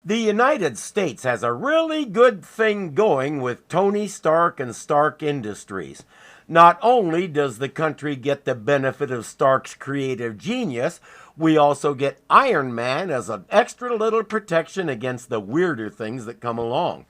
The United States has a really good thing going with Tony Stark and Stark Industries. Not only does the country get the benefit of Stark's creative genius, we also get Iron Man as an extra little protection against the weirder things that come along.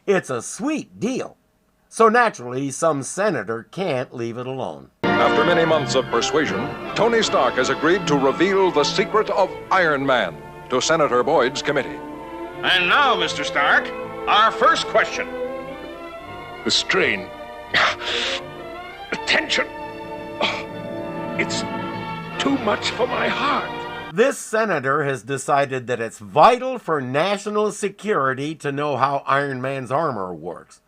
It's a sweet deal. So naturally, some senator can't leave it alone. After many months of persuasion, Tony Stark has agreed to reveal the secret of Iron Man to Senator Boyd's committee. And now, Mr. Stark, our first question. The strain. The tension. It's too much for my heart. This senator has decided that it's vital for national security to know how Iron Man's armor works.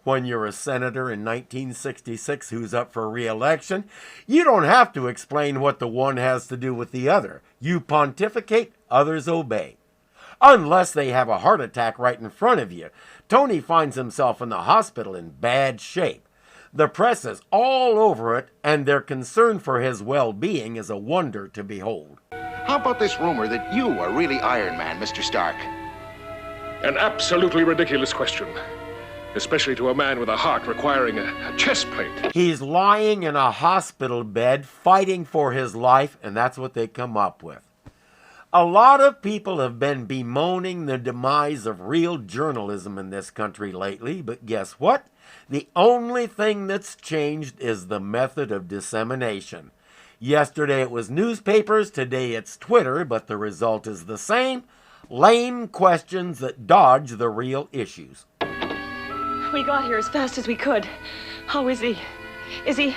When you're a senator in 1966 who's up for re-election, you don't have to explain what the one has to do with the other. You pontificate, others obey. Unless they have a heart attack right in front of you. Tony finds himself in the hospital in bad shape. The press is all over it, and their concern for his well-being is a wonder to behold. How about this rumor that you are really Iron Man, Mr. Stark? An absolutely ridiculous question. Especially to a man with a heart requiring a chest plate. He's lying in a hospital bed fighting for his life, and that's what they come up with. A lot of people have been bemoaning the demise of real journalism in this country lately, but guess what? The only thing that's changed is the method of dissemination. Yesterday it was newspapers, today it's Twitter, but the result is the same. Lame questions that dodge the real issues. We got here as fast as we could. How is he? Is he...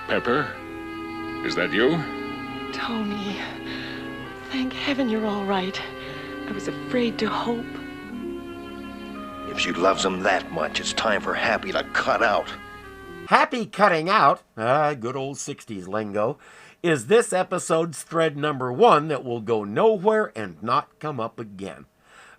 Pepper? Is that you? Tony... Thank heaven you're all right. I was afraid to hope. If she loves him that much, it's time for Happy to cut out. Happy cutting out, good old 60s lingo, is this episode's thread number 1 that will go nowhere and not come up again.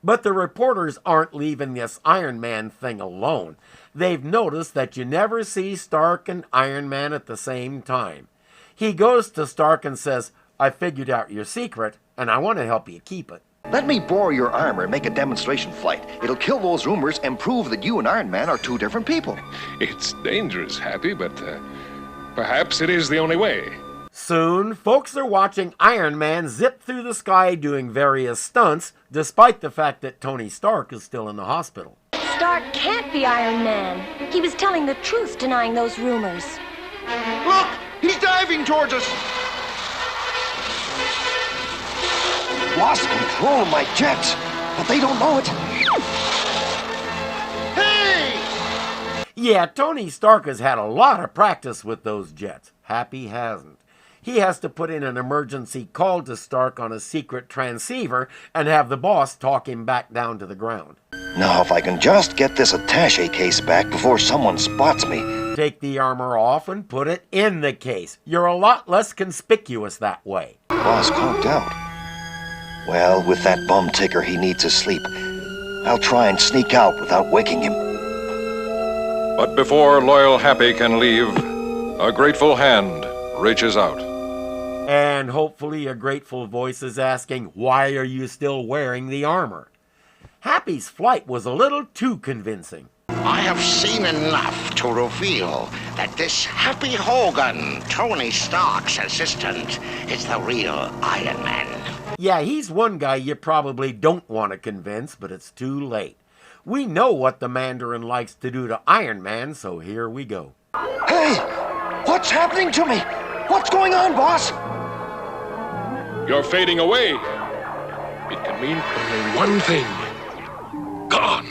But the reporters aren't leaving this Iron Man thing alone. They've noticed that you never see Stark and Iron Man at the same time. He goes to Stark and says, I figured out your secret, and I want to help you keep it. Let me borrow your armor and make a demonstration flight. It'll kill those rumors and prove that you and Iron Man are two different people. It's dangerous, Happy, but perhaps it is the only way. Soon, folks are watching Iron Man zip through the sky doing various stunts, despite the fact that Tony Stark is still in the hospital. Stark can't be Iron Man. He was telling the truth, denying those rumors. Look! He's diving towards us! Lost control of my jets, but they don't know it. Hey! Yeah, Tony Stark has had a lot of practice with those jets. Happy hasn't. He has to put in an emergency call to Stark on a secret transceiver and have the boss talk him back down to the ground. Now, if I can just get this attaché case back before someone spots me. Take the armor off and put it in the case. You're a lot less conspicuous that way. Boss conked out. Well, with that bum ticker, he needs his sleep. I'll try and sneak out without waking him. But before loyal Happy can leave, a grateful hand reaches out. And hopefully a grateful voice is asking, why are you still wearing the armor? Happy's flight was a little too convincing. I have seen enough to reveal that this Happy Hogan, Tony Stark's assistant, is the real Iron Man. Yeah, he's one guy you probably don't want to convince, but it's too late. We know what the Mandarin likes to do to Iron Man, so here we go. Hey! What's happening to me? What's going on, boss? You're fading away. It can mean only one thing. Gone.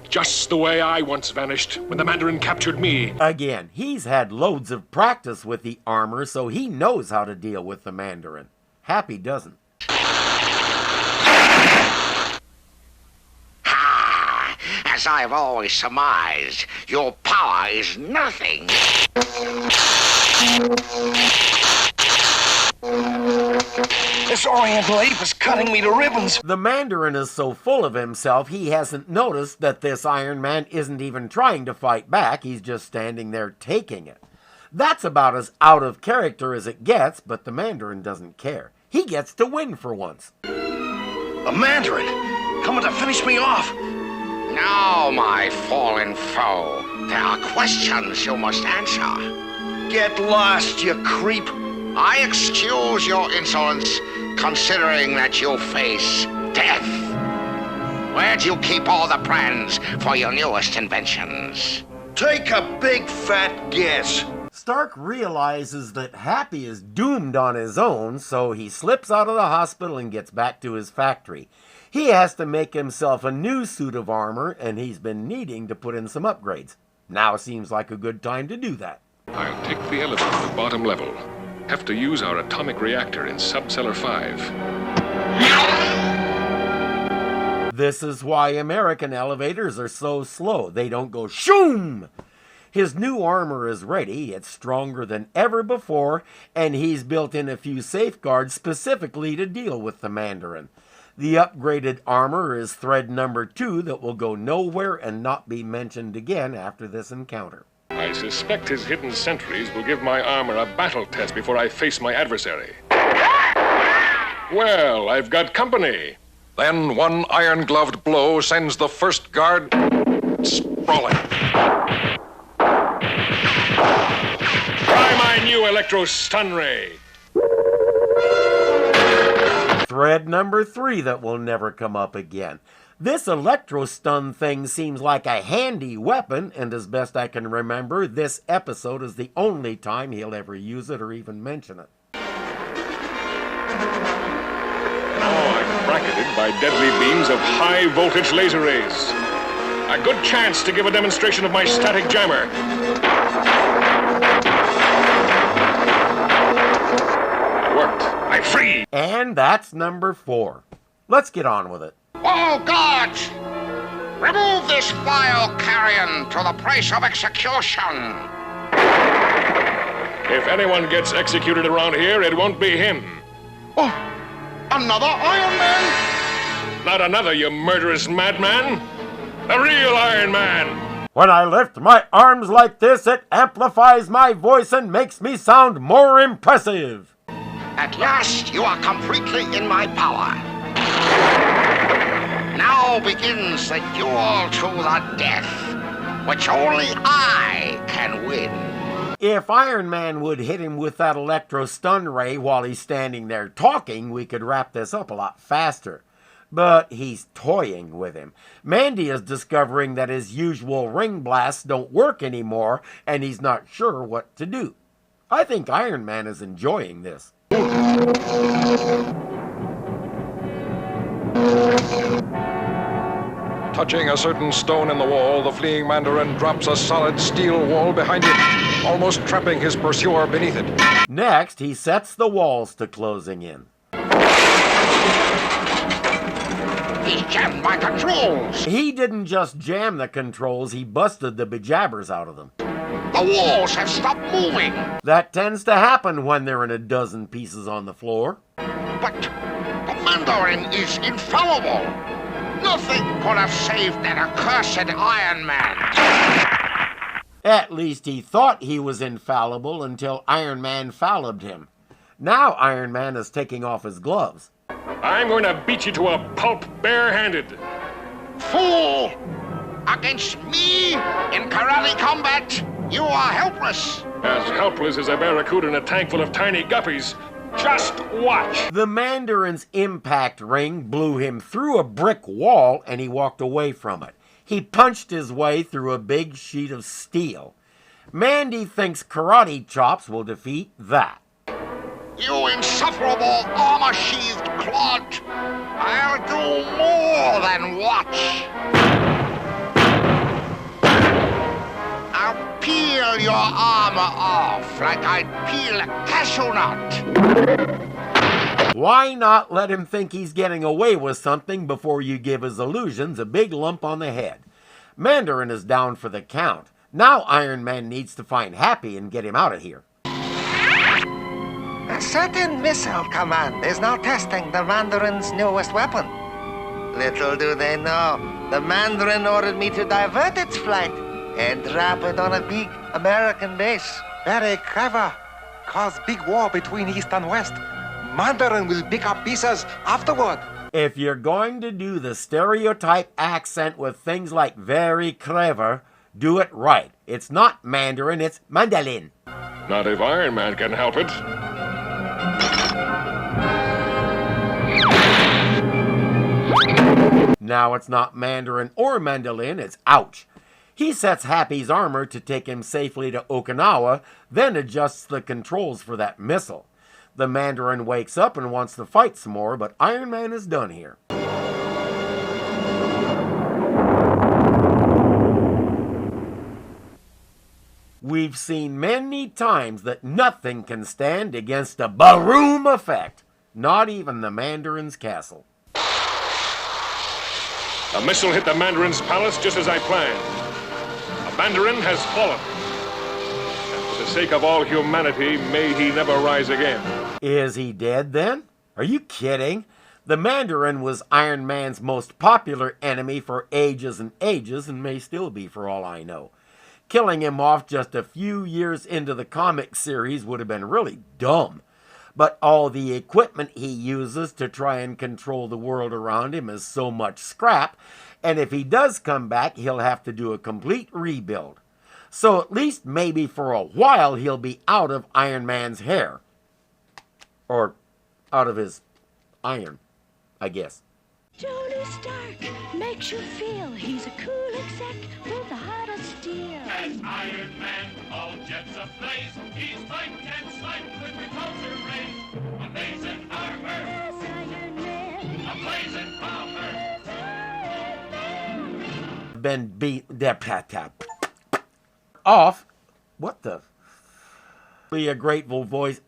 Just the way I once vanished when the Mandarin captured me. Again, he's had loads of practice with the armor, so he knows how to deal with the Mandarin. Happy doesn't. As I've always surmised, your power is nothing. This Oriental ape is cutting me to ribbons. The Mandarin is so full of himself, he hasn't noticed that this Iron Man isn't even trying to fight back. He's just standing there taking it. That's about as out of character as it gets, but the Mandarin doesn't care. He gets to win for once. A Mandarin? coming to finish me off. Now, my fallen foe, there are questions you must answer. Get lost, you creep. I excuse your insolence, considering that you face death. Where'd you keep all the plans for your newest inventions? Take a big fat guess. Stark realizes that Happy is doomed on his own, so he slips out of the hospital and gets back to his factory. He has to make himself a new suit of armor, and he's been needing to put in some upgrades. Now seems like a good time to do that. I'll take the elevator to the bottom level. Have to use our atomic reactor in Subcellar 5. This is why American elevators are so slow. They don't go shoom! His new armor is ready. It's stronger than ever before, and he's built in a few safeguards specifically to deal with the Mandarin. The upgraded armor is thread number 2 that will go nowhere and not be mentioned again after this encounter. I suspect his hidden sentries will give my armor a battle test before I face my adversary. Well, I've got company. Then one iron-gloved blow sends the first guard sprawling. Try my new electro-stun ray. Thread number 3 that will never come up again. This electro-stun thing seems like a handy weapon, and as best I can remember, this episode is the only time he'll ever use it or even mention it. Now I'm bracketed by deadly beams of high-voltage laser rays. A good chance to give a demonstration of my static jammer. It worked. I'm free! And that's number 4. Let's get on with it. Oh, God! Remove this vile carrion to the place of execution. If anyone gets executed around here, it won't be him. Oh, another Iron Man? Not another, you murderous madman. The real Iron Man. When I lift my arms like this, it amplifies my voice and makes me sound more impressive. At last, you are completely in my power. Now begins the duel to the death, which only I can win. If Iron Man would hit him with that electro-stun ray while he's standing there talking, we could wrap this up a lot faster. But he's toying with him. Mandy is discovering that his usual ring blasts don't work anymore, and he's not sure what to do. I think Iron Man is enjoying this. Touching a certain stone in the wall, the fleeing Mandarin drops a solid steel wall behind him, almost trapping his pursuer beneath it. Next, he sets the walls to closing in. He jammed my controls. He didn't just jam the controls, he busted the bejabbers out of them. The walls have stopped moving. That tends to happen when they're in a dozen pieces on the floor. But the Mandarin is infallible. Nothing could have saved that accursed Iron Man. At least he thought he was infallible until Iron Man fouled him. Now Iron Man is taking off his gloves. I'm going to beat you to a pulp barehanded. Fool! Against me in karate combat, you are helpless. As helpless as a barracuda in a tank full of tiny guppies. Just watch. The Mandarin's impact ring blew him through a brick wall and he walked away from it. He punched his way through a big sheet of steel. Mandy thinks karate chops will defeat that. You insufferable armor-sheathed clod! I'll do more than watch. I'll peel your armor off like I'd peel a cashew nut. Why not let him think he's getting away with something before you give his illusions a big lump on the head? Mandarin is down for the count. Now Iron Man needs to find Happy and get him out of here. A certain missile command is now testing the Mandarin's newest weapon. Little do they know, the Mandarin ordered me to divert its flight and drop it on a big American base. Very clever. Cause big war between East and West. Mandarin will pick up pieces afterward. If you're going to do the stereotype accent with things like very clever, do it right. It's not Mandarin, it's Mandarin. Not if Iron Man can help it. Now it's not Mandarin or Mandarin, it's ouch. He sets Happy's armor to take him safely to Okinawa, then adjusts the controls for that missile. The Mandarin wakes up and wants to fight some more, but Iron Man is done here. We've seen many times that nothing can stand against a Baroom effect. Not even the Mandarin's castle. The missile hit the Mandarin's palace just as I planned. The Mandarin has fallen. And for the sake of all humanity, may he never rise again. Is he dead then? Are you kidding? The Mandarin was Iron Man's most popular enemy for ages and ages, and may still be for all I know. Killing him off just a few years into the comic series would have been really dumb. But all the equipment he uses to try and control the world around him is so much scrap, and if he does come back, he'll have to do a complete rebuild. So at least maybe for a while he'll be out of Iron Man's hair. Or out of his iron, I guess. Tony Stark makes you feel he's a cool exec with a heart of steel. As Iron Man, all jets ablaze, he's fight and snipe with repulsor rays. Amazing armor, As Iron Man, a blazing bomber. Been beat off. What the? Be a grateful voice.